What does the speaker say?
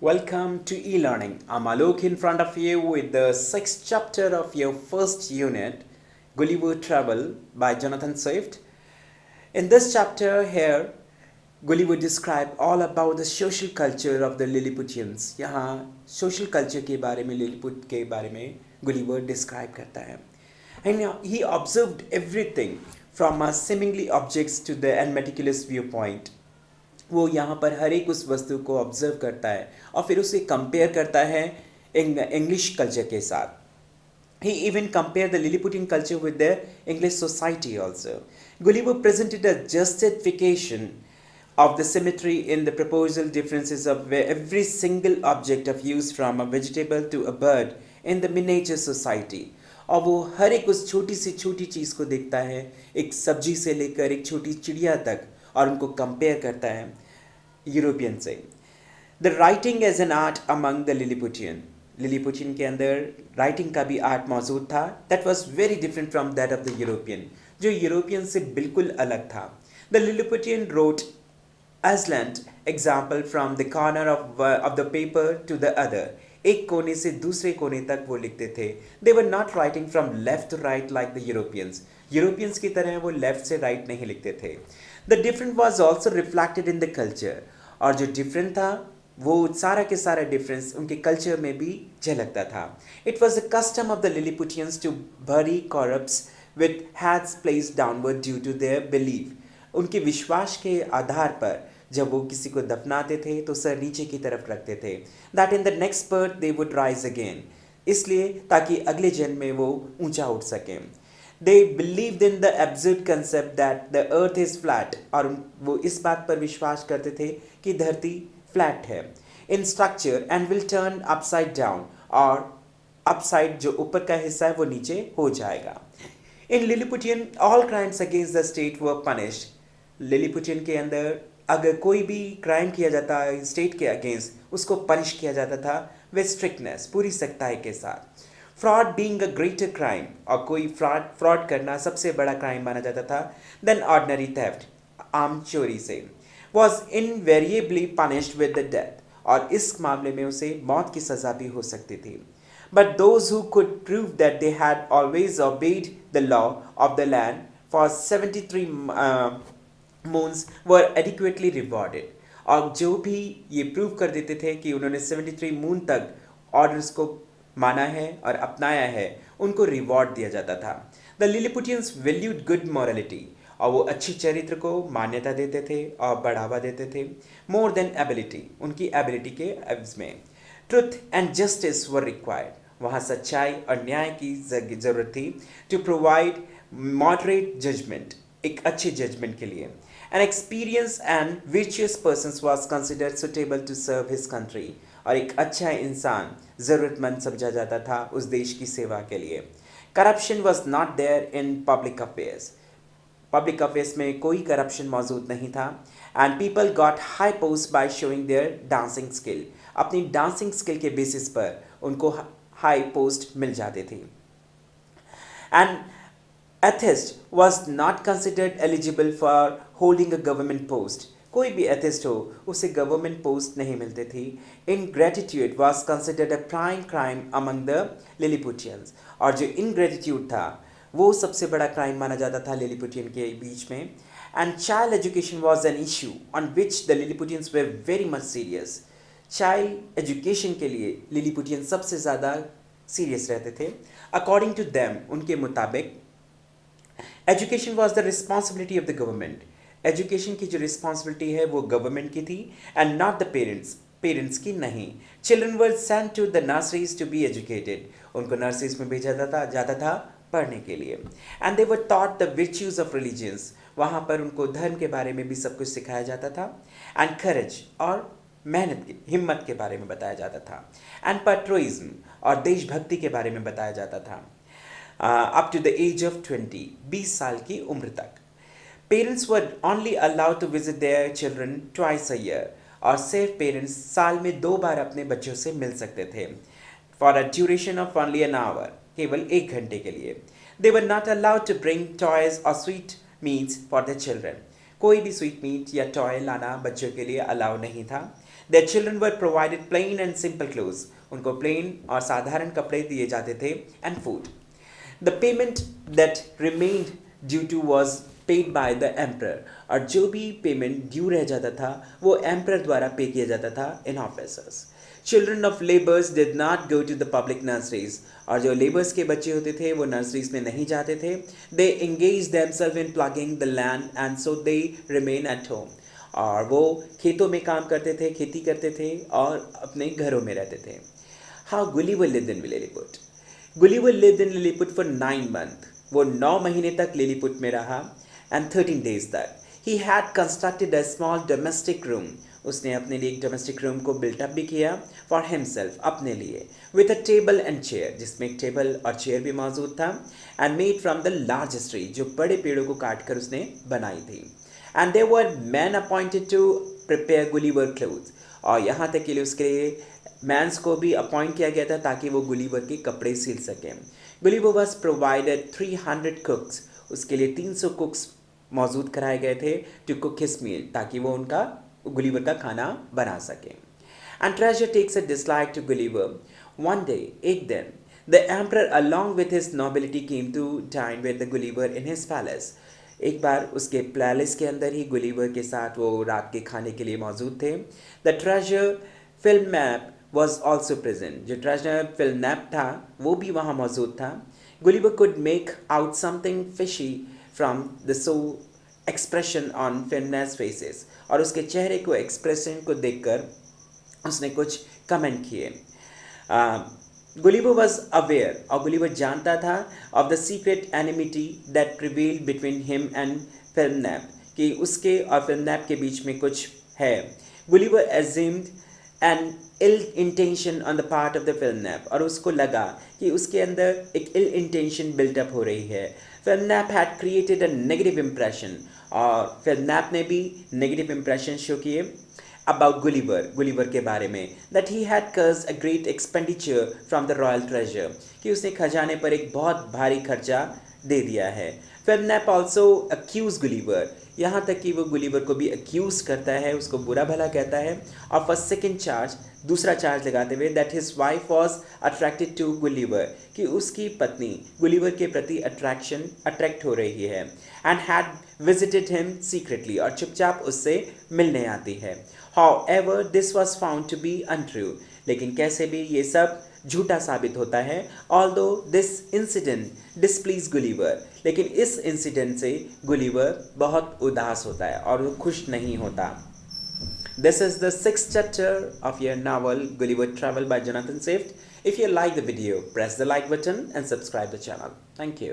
Welcome to e-learning. I'm Alok in front of you with the sixth chapter of your first unit, Gulliver Travel by Jonathan Swift. In this chapter here, Gulliver describe all about the social culture of the Lilliputians. यहाँ social culture के बारे में Lilliput के बारे में Gulliver describe करता है. And he observed everything from seemingly objects to the and meticulous viewpoint. वो यहाँ पर हर एक उस वस्तु को ऑब्जर्व करता है और फिर उसे कंपेयर करता है इंग्लिश कल्चर के साथ. He even compared the Lilliputian culture with the English society also. Gulliver presented a justification of the symmetry in the proposal differences of every single object of use from a vegetable to a bird in the miniature society. और वो हर एक उस छोटी से छोटी चीज़ को देखता है, एक सब्जी से लेकर एक छोटी चिड़िया तक, और उनको कंपेयर करता है यूरोपियन से. The writing as an art among the Lilliputian के अंदर राइटिंग का भी आर्ट मौजूद था. That was very different from that of the European, जो यूरोपियन से बिल्कुल अलग था. The Lilliputian wrote aslant example from the corner of the paper to the other. एक कोने से दूसरे कोने तक वो लिखते थे. They were not writing from left to right like the Europeans की तरह वो लेफ्ट से राइट नहीं लिखते थे. The different was also reflected in the culture. और जो डिफरेंट था वो सारा के सारा डिफरेंस उनके कल्चर में भी झलकता था. It was the custom of the Lilliputians to bury corpse with heads placed downward due to their believe. उनके विश्वास के आधार पर जब वो किसी को दफनाते थे तो सर नीचे की तरफ रखते थे. That in the next birth they would rise again, इसलिए ताकि अगले जन्म में वो ऊंचा उठ सकें. They believed in the absurd concept that the earth is flat. और वो इस बात पर विश्वास करते थे कि धरती फ्लैट है in structure and will turn upside down, और अपसाइड जो ऊपर का हिस्सा है वो नीचे हो जाएगा. In Lilliputian all crimes against the state were punished. Lilliputian के अंदर अगर कोई भी क्राइम किया जाता है स्टेट के अगेंस्ट, उसको पनिश किया जाता था विद स्ट्रिक्टनेस, पूरी सख्ताई के साथ. Fraud being a greater crime, और कोई फ्रॉड करना सबसे बड़ा क्राइम माना जाता था देन ऑर्डिनरी थेफ्ट, आम चोरी से, was invariably punished with the death. और इस मामले में उसे मौत की सज़ा भी हो सकती थी. But those who could prove that they had always obeyed the law of the land for 73 moons were adequately rewarded. और जो भी ये प्रूव कर देते थे कि उन्होंने 73 मून तक ऑर्डर्स को माना है और अपनाया है, उनको रिवॉर्ड दिया जाता था. द लिलीपुटियंस वैल्यूड गुड मॉरलिटी, और वो अच्छी चरित्र को मान्यता देते थे और बढ़ावा देते थे. मोर देन एबिलिटी, उनकी एबिलिटी के एवज में. Truth and justice were required, वहाँ सच्चाई और न्याय की ज़रूरत थी. टू प्रोवाइड मॉडरेट जजमेंट, एक अच्छे जजमेंट के लिए. An experienced and virtuous person was considered suitable to serve his country. और एक अच्छा इंसान ज़रूरतमंद समझा जाता था उस देश की सेवा के लिए. Corruption was not there in public affairs. Public affairs में कोई corruption मौजूद नहीं था. And people got high posts by showing their dancing skill. अपनी dancing skill के basis पर उनको high post मिल जाते थे. And atheist was not considered eligible for holding a government post. कोई भी एथिस्ट हो उसे गवर्नमेंट पोस्ट नहीं मिलती थी. Ingratitude was considered a prime crime among the Lilliputians. और जो ingratitude था वो सबसे बड़ा क्राइम माना जाता था लिलीपुटियन के बीच में. And child education was an issue on which the Lilliputians were very much serious. Child education के लिए लिलीपुटियन सबसे ज़्यादा सीरियस रहते थे. According to them, उनके मुताबिक education was the responsibility of the government. Education की जो रिस्पॉन्सिबिलिटी है वो गवर्नमेंट की थी एंड नॉट द पेरेंट्स की नहीं. Children were sent to the nurseries to be educated. उनको नर्सरीज में भेजा जाता था पढ़ने के लिए. And they were taught the virtues of religions. वहाँ पर उनको धर्म के बारे में भी सब कुछ सिखाया जाता था. एंड करेज, और मेहनत की हिम्मत के बारे में बताया जाता था. एंड पैट्रियोटिज्म, और देशभक्ति के बारे में बताया जाता था. Up to the age of 20 साल की उम्र तक. Parents were only allowed to visit their children twice a year. और सिर्फ पेरेंट्स साल में 2 बार अपने बच्चों से मिल सकते थे. For a duration of only an hour, केवल 1 घंटे के लिए. They were not allowed to bring toys और sweetmeats for the children. कोई भी स्वीट मीट या टॉय लाना बच्चों के लिए अलाउ नहीं था. Their children were provided plain and simple clothes. उनको plain और साधारण कपड़े दिए जाते थे and food. The payment that remained due to was paid by the emperor. और जो भी पेमेंट ड्यू रह जाता था वो एम्पर द्वारा पे किया जाता था इन officers. Children of laborers did not go to the public nurseries. और जो लेबर्स के बच्चे होते थे वो नर्सरीज में नहीं जाते थे. They engaged themselves in plugging the land and so they remain at home. और वो खेतों में काम करते थे, खेती करते थे और अपने घरों में रहते थे. How Gulliver lived in Lilliput. Gulliver lived in Lilliput for 9 months. वो 9 महीने तक लिलीपुट में रहा and 13 days तक. He had constructed a small domestic room. उसने अपने लिए एक डोमेस्टिक रूम को बिल्टअप भी किया फॉर हिमसेल्फ, अपने लिए, with a table and chair, जिसमें एक टेबल और चेयर भी मौजूद था, and made from the largest tree, जो बड़े पेड़ों को काट कर उसने बनाई थी. And there were man appointed to prepare Gulliver clothes. और यहाँ तक के लिए उसके लिए मैंस को भी अपॉइंट किया गया था ताकि वो गुलिवर के कपड़े सिल सकें. Gulliver was provided 300 कुक्स. उसके लिए 300 कुक्स मौजूद कराए गए थे टू कुक हिज मील, ताकि वो उनका गुलिवर का खाना बना सके. And treasure takes a dislike to Gulliver. One day, एक दिन, the emperor along with his nobility came to dine with the Gulliver in his palace. एक बार उसके पैलेस के अंदर ही गुलिवर के साथ वो रात के खाने के लिए मौजूद थे. The treasurer Flimnap was also present. जो ट्रेजर फिल्मनैप था वो भी वहाँ मौजूद था. Gulliver could make out something fishy from the sour expression on Flimnap's faces. और उसके चेहरे को, एक्सप्रेशन को देखकर उसने कुछ कमेंट किए. गुलिवर वॉज अवेयर, और गुलिवर जानता था, of the secret enmity that prevailed between him and Flimnap, कि उसके और फिल्मनैप के बीच में कुछ है. Gulliver assumed an ill intention on the part of the Flimnap, और उसको लगा कि उसके अंदर एक इल इंटेंशन बिल्टअप हो रही है. Flimnap had created a negative impression, और फिल्मनैप ने भी नेगेटिव इम्प्रेशन शो किए अबाउट गुलिवर के बारे में, that he had cursed a great expenditure from the royal treasure, कि उसने खजाने पर एक बहुत भारी खर्चा दे दिया है. फिल्मनैप ऑल्सो अक्यूज गुलिवर, यहाँ तक कि वो गुलिवर को भी अक्यूज करता है, उसको बुरा भला कहता है. और फॉर सेकेंड चार्ज, दूसरा चार्ज लगाते हुए, that his wife was attracted to Gulliver, कि उसकी पत्नी गुलिवर के प्रति अट्रैक्ट हो रही है. And had visited him secretly, और चुपचाप उससे मिलने आती है. However this was found to be untrue, लेकिन कैसे भी ये सब झूठा साबित होता है. Although this incident displease Gulliver, लेकिन इस इंसिडेंट से गुलिवर बहुत उदास होता है और वो खुश नहीं होता. This is the 6th chapter of your novel Gulliver Travel by Jonathan Swift. If you like the video, press the like button and subscribe the channel. Thank you.